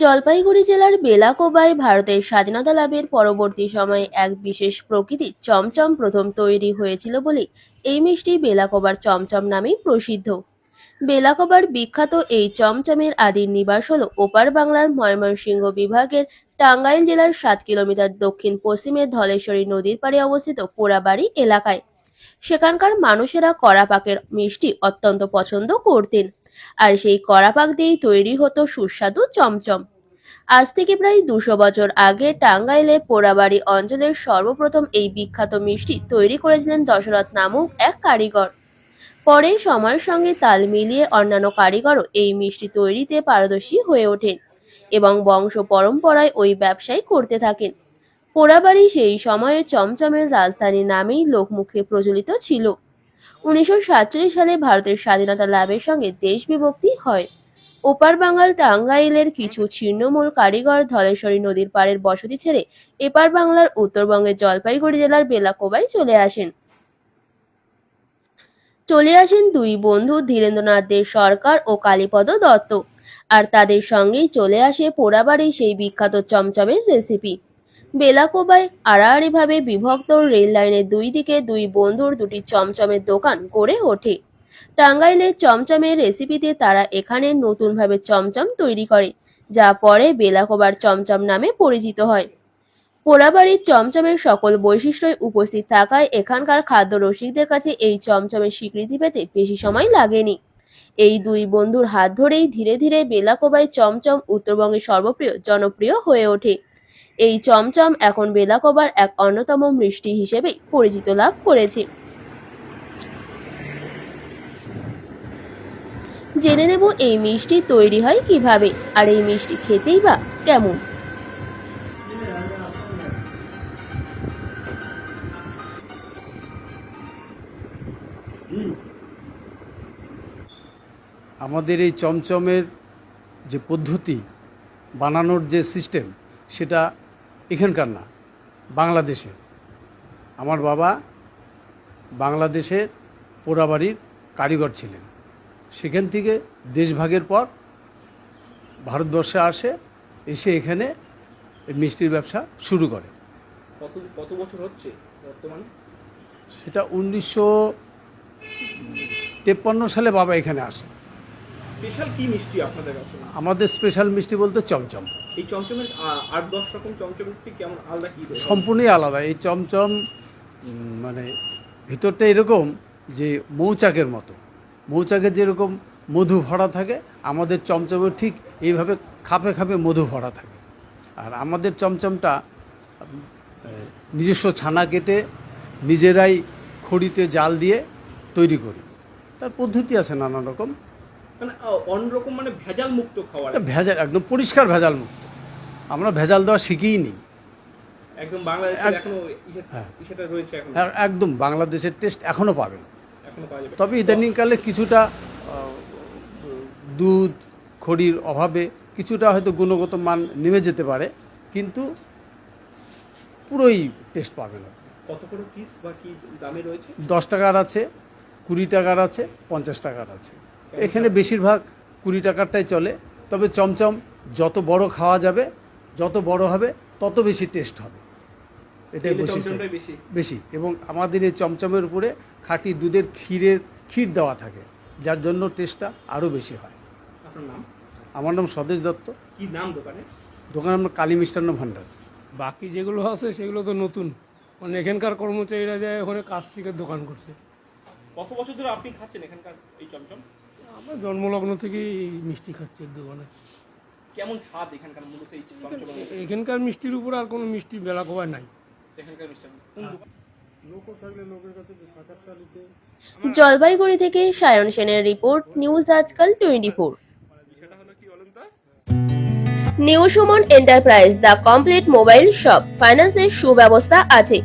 জলপাইগুড়ি জেলার বেলাকোবায় ভারতের স্বাধীনতা লাভের পরবর্তী সময়ে এক বিশেষ প্রকৃতির চমচম প্রথম তৈরি হয়েছিল বলে এই মিষ্টি বেলাকোবার চমচম নামেই প্রসিদ্ধ। বেলাকোবার বিখ্যাত এই চমচমের আদির নিবাস হল ওপার বাংলার ময়মনসিংহ বিভাগের টাঙ্গাইল জেলার 7 কিলোমিটার দক্ষিণ পশ্চিমে ধলেশ্বরী নদীর পাড়ে অবস্থিত পোড়াবাড়ি এলাকায়। সেখানকার মানুষেরা কড়া পাকের মিষ্টি অত্যন্ত পছন্দ করতেন, আর সেই কড়া পাক দিয়েই তৈরি হতো সুস্বাদু চমচম। আজ থেকে প্রায় 200 বছর আগে টাঙ্গাইলের পোড়াবাড়ি অঞ্চলের সর্বপ্রথম এই বিখ্যাত মিষ্টি তৈরি করেছিলেন দশরথ নামক এক কারিগর। পরে সময়ের সঙ্গে তাল মিলিয়ে অন্যান্য কারিগরও এই মিষ্টি তৈরিতে পারদর্শী হয়ে ওঠেন এবং বংশ পরম্পরায় ওই ব্যবসায় করতে থাকেন। পোড়াবাড়ি সেই সময়ে চমচমের রাজধানী নামেই লোকমুখে প্রচলিত ছিল। 1947 সালে ভারতের স্বাধীনতা লাভের সঙ্গে দেশ বিভক্তি হয়। ওপার বাংলার টাঙ্গাইলের কিছু ছিন্নমূল কারিগর ধলেশ্বরী নদীর পাড়ের বসতি ছেড়ে এপার বাংলার উত্তরবঙ্গের জলপাইগুড়ি জেলার বেলাকোবায় চলে আসেন দুই বন্ধু ধীরেন্দ্রনাথ দে সরকার ও কালীপদ দত্ত। আর তাদের সঙ্গেই চলে আসে পোড়াবাড়ি সেই বিখ্যাত চমচমের রেসিপি। বেলাকোবায় আড়াআড়িভাবে বিভক্ত রেল লাইনের দুই দিকে দুই বন্ধুর দুটি চমচমের দোকান গড়ে ওঠে। টাঙ্গাইলের চমচমের রেসিপিতে তারা এখানে নতুনভাবে চমচম তৈরি করে, যা পরে বেলাকোবার চমচম নামে পরিচিত হয়। পোড়াবাড়ির চমচমের সকল বৈশিষ্ট্যই উপস্থিত থাকায় এখানকার খাদ্য রসিকদের কাছে এই চমচমের স্বীকৃতি পেতে বেশি সময় লাগেনি। এই দুই বন্ধুর হাত ধরেই ধীরে ধীরে বেলাকোবাই চমচম উত্তরবঙ্গের জনপ্রিয় হয়ে ওঠে। এই চমচম এখন বেলাকোবার এক অন্যতম মিষ্টি হিসেবে পরিচিত লাভ করেছে। জেনে নেব এই মিষ্টি তৈরি হয় কিভাবে, আর এই মিষ্টি খেতেই বা কেমন। আমাদের এই চমচমের যে পদ্ধতি বানানোর যে সিস্টেম, সেটা এখানকার না, বাংলাদেশের। আমার বাবা বাংলাদেশের পোড়াবাড়ির কারিগর ছিলেন। সেখান থেকে দেশভাগের পর ভারতবর্ষে এসে এখানে মিষ্টির ব্যবসা শুরু করে। কত বছর হচ্ছে বর্তমানে? সেটা 1953 সালে বাবা এখানে আসে। স্পেশাল কি মিষ্টি আপনাদের কাছে? আমাদের স্পেশাল মিষ্টি বলতে চমচম। এই চমচমের 8-10 রকম চমচমের থেকে কেমন আলাদা কি? সম্পূর্ণই আলাদা। এই চমচম মানে ভিতরটা এরকম যে মৌচাকের মতো, মৌচাকের যেরকম মধু ভরা থাকে, আমাদের চমচমের ঠিক এইভাবে খাপে খাপে মধু ভরা থাকে। আর আমাদের চমচমটা নিজস্ব ছানা কেটে নিজেরাই খড়িতে জাল দিয়ে তৈরি করি। তার পদ্ধতি আছে নানা রকম, মানে অন্যরকম, মানে ভেজাল মুক্ত খাবার। ভেজাল একদম পরিষ্কার ভেজাল মুক্ত। আমরা ভেজাল দেওয়া শিখিই নি। একদম বাংলাদেশে এখনো সেটা রয়েছে এখন। একদম বাংলাদেশের টেস্ট এখনো পাবেন। এখনো পাওয়া যাবে। তবে ইদানিংকালে কিছুটা দুধ খড়ির অভাবে কিছুটা হয়তো গুণগত মান নেমে যেতে পারে, কিন্তু পুরোই টেস্ট পাবেন। কত করে পিস বা কি দামে রয়েছে? 10 টাকার আছে, 20 টাকার আছে, 50 টাকার আছে। এখানে বেশিরভাগ 20 টাকারটাই চলে। তবে চমচম যত বড় খাওয়া যাবে, যত বড় হবে, তত বেশি টেস্ট হবে। এটাই বৈশিষ্ট্য বেশি। এবং আমাদের এই চমচমের উপরে খাঁটি দুধের ক্ষীর দেওয়া থাকে, যার জন্য টেস্টটা আরও বেশি হয়। আপনার নাম? আমার নাম স্বদেশ দত্ত। কি নাম দোকানে? দোকানের নাম কালী মিষ্টান্ন ভাণ্ডার। বাকি যেগুলো আছে সেগুলো তো নতুন, মানে এখানকার কর্মচারীরা যায় ওখানে কাজ শিখে দোকান করছে। কত বছর ধরে আপনি খাচ্ছেন এখানকার এই চমচম? আমরা জন্মলগ্ন থেকেই মিষ্টি খাচ্ছি দোকানে। কেমন স্বাদ এখানকার মূলত এই চমচম? এখানকার মিষ্টির উপর আর কোনো মিষ্টি বেলাকোবায় নাই। এখানকার মিষ্টি কোন দোকান? লোকও থাকলে লোকের কাছে সাক্ষাৎকার নিতে। জলপাইগুড়ি থেকে সায়ন সেনের রিপোর্ট, নিউজ আজকাল 24। বিষয়টা হলো কি বলুন তো? New Suman enterprise, the complete mobile shop. ফাইন্যান্সের সুব্যবস্থা আছে।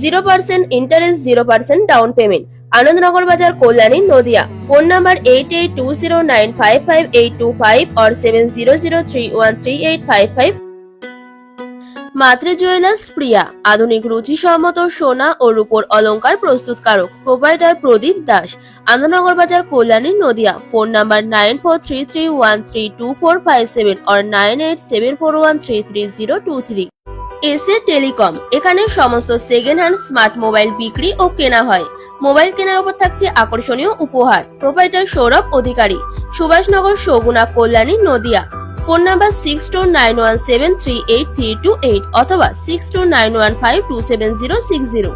0% ইন্টারেস্ট, 0% ডাউন পেমেন্ট। আনন্দনগর বাজার, কল্যাণী, নদিয়া। ফোন নাম্বার 8820955825 और 7003138555। মাত্রে জুয়েলার্স প্রিয়া, আধুনিক রুচিসম্মত সোনা ও রূপোর অলংকার প্রস্তুতকারক। প্রোপাইটার প্রদীপ দাস, আনন্দনগর বাজার, Kalyani, Nadia. Phone number 9433132457 or 9874133023। SA telecom, এখানে সমস্ত সেকেন্ড হ্যান্ড স্মার্ট মোবাইল বিক্রি ও কেনা হয়। মোবাইল কেনার উপর থাকছে আকর্ষণীয় উপহার। প্রোপাইটার সৌরভ অধিকারী, সুভাষনগর, সগুনা, কল্যাণী, নদিয়া। ফোন নাম্বার 6291738328 অথবা 6291527060।